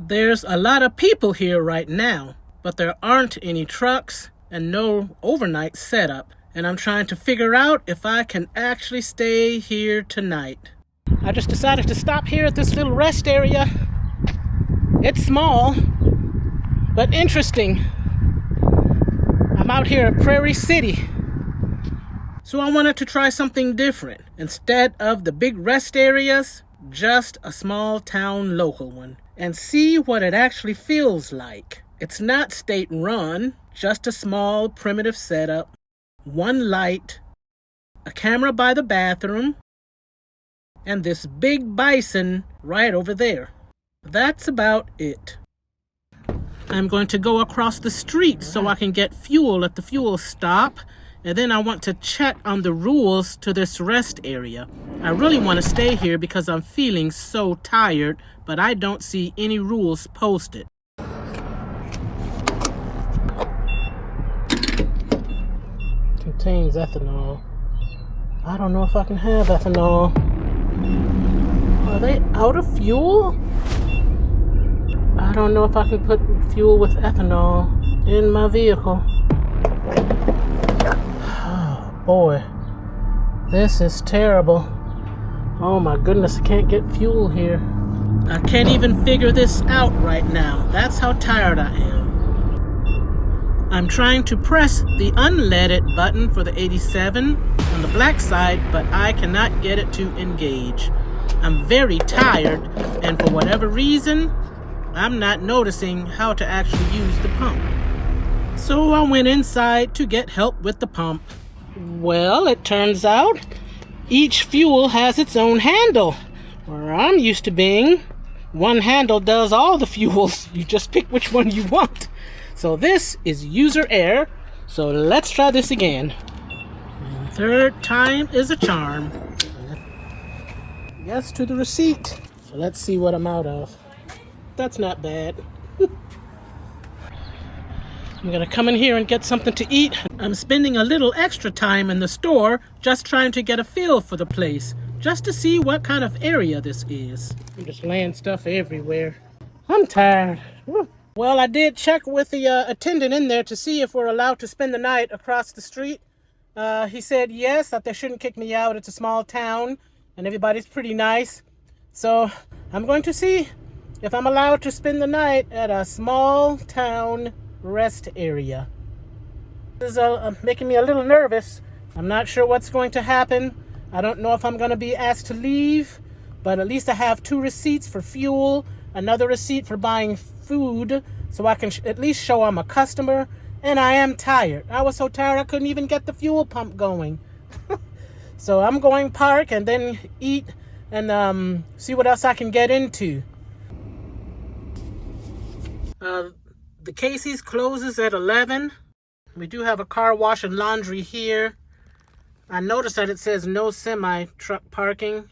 There's a lot of people here right now, but there aren't any trucks and no overnight setup. And I'm trying to figure out if I can actually stay here tonight. I just decided to stop here at this little rest area. It's small, but interesting. I'm out here at Prairie City. So I wanted to try something different. Instead of the big rest areas, just a small town local one. And see what it actually feels like. It's not state run, just a small primitive setup. One light, a camera by the bathroom, and this big bison right over there. That's about it. I'm going to go across the street so I can get fuel at the fuel stop. And then I want to check on the rules to this rest area. I really want to stay here because I'm feeling so tired, but I don't see any rules posted. Contains ethanol. I don't know if I can have ethanol. Are they out of fuel? I don't know if I can put fuel with ethanol in my vehicle. Boy, this is terrible. Oh my goodness, I can't get fuel here. I can't even figure this out right now. That's how tired I am. I'm trying to press the unleaded button for the 87 on the black side, but I cannot get it to engage. I'm very tired, and for whatever reason, I'm not noticing how to actually use the pump. So I went inside to get help with the pump. Well, it turns out each fuel has its own handle. Where I'm used to being, one handle does all the fuels. You just pick which one you want. So this is user error. So let's try this again. And third time is a charm. Yes to the receipt. So let's see what I'm out of. That's not bad. I'm gonna come in here and get something to eat. I'm spending a little extra time in the store just trying to get a feel for the place, just to see what kind of area this is. I'm just laying stuff everywhere. I'm tired. Well, I did check with the attendant in there to see if we're allowed to spend the night across the street. He said yes, that they shouldn't kick me out. It's a small town and everybody's pretty nice. So I'm going to see if I'm allowed to spend the night at a small town rest area. This is making me a little nervous. I'm not sure what's going to happen. I don't know if I'm going to be asked to leave, but at least I have 2 receipts for fuel, another receipt for buying food, so I can at least show I'm a customer, and I am tired. I was so tired I couldn't even get the fuel pump going. So I'm going park and then eat and see what else I can get into. The Casey's closes at 11. We do have a car wash and laundry here. I noticed that it says no semi-truck parking.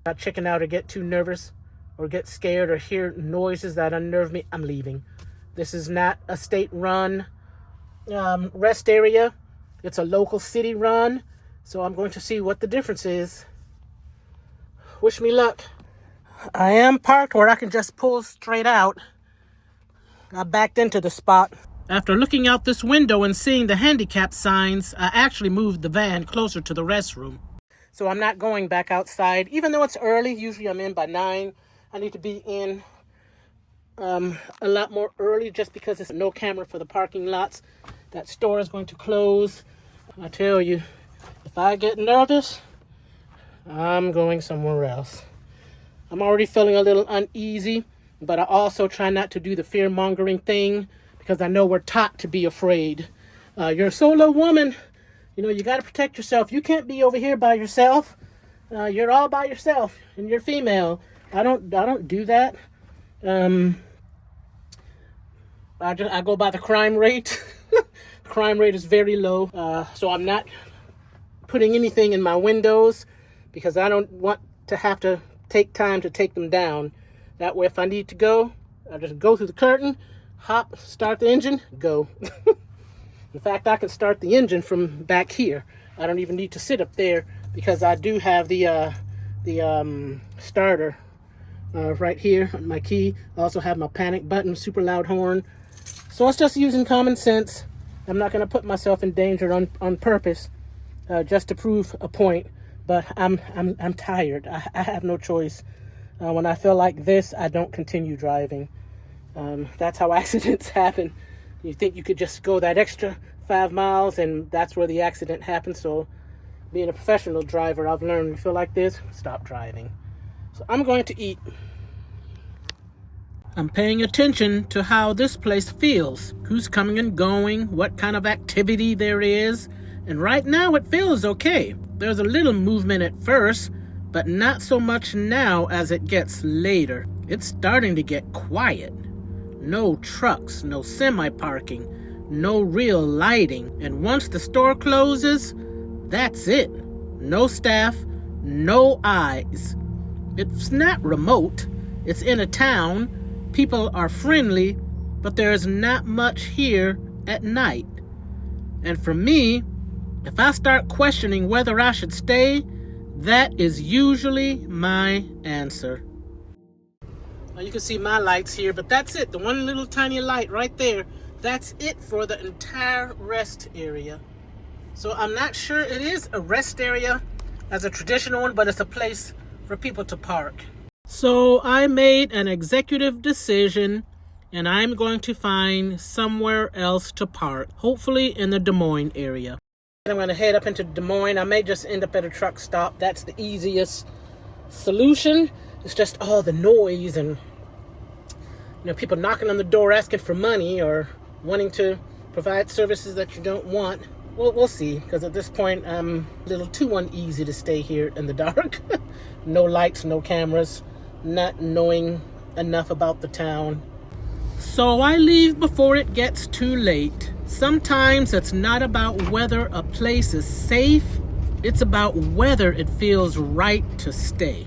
Not checking out or get too nervous or get scared or hear noises that unnerve me. I'm leaving. This is not a state-run rest area. It's a local city run. So I'm going to see what the difference is. Wish me luck. I am parked where I can just pull straight out. I backed into the spot. After looking out this window and seeing the handicap signs, I actually moved the van closer to the restroom. So I'm not going back outside, even though it's early. Usually I'm in by 9. I need to be in a lot more early just because there's no camera for the parking lots. That store is going to close. I tell you, if I get nervous, I'm going somewhere else. I'm already feeling a little uneasy. But I also try not to do the fear-mongering thing because I know we're taught to be afraid. You're a solo woman. You know, you got to protect yourself. You can't be over here by yourself. You're all by yourself and you're female. I don't do that. I go by the crime rate. Crime rate is very low. So I'm not putting anything in my windows because I don't want to have to take time to take them down. That way, if I need to go, I'll just go through the curtain, hop, start the engine, go. In fact, I can start the engine from back here. I don't even need to sit up there because I do have the starter right here on my key. I also have my panic button, super loud horn. So it's just using common sense. I'm not going to put myself in danger on purpose just to prove a point. But I'm tired. I have no choice. When I feel like this, I don't continue driving. That's how accidents happen. You think you could just go that extra 5 miles, and that's where the accident happens. So being a professional driver, I've learned when you feel like this, stop driving. So I'm going to eat. I'm paying attention to how this place feels, who's coming and going, what kind of activity there is. And right now it feels okay. There's a little movement at first, but not so much now as it gets later. It's starting to get quiet. No trucks, no semi-parking, no real lighting. And once the store closes, that's it. No staff, no eyes. It's not remote. It's in a town. People are friendly, but there's not much here at night. And for me, if I start questioning whether I should stay, that is usually my answer. Now you can see my lights here, but that's it. The one little tiny light right there, that's it for the entire rest area. So I'm not sure it is a rest area as a traditional one, but it's a place for people to park. So I made an executive decision, and I'm going to find somewhere else to park, hopefully in the Des Moines area. I'm going to head up into Des Moines. I may just end up at a truck stop. That's the easiest solution. It's just all the noise and people knocking on the door asking for money or wanting to provide services that you don't want. Well, we'll see, because at this point I'm a little too uneasy to stay here in the dark. No lights, no cameras, not knowing enough about the town. So I leave before it gets too late. Sometimes it's not about whether a place is safe, it's about whether it feels right to stay.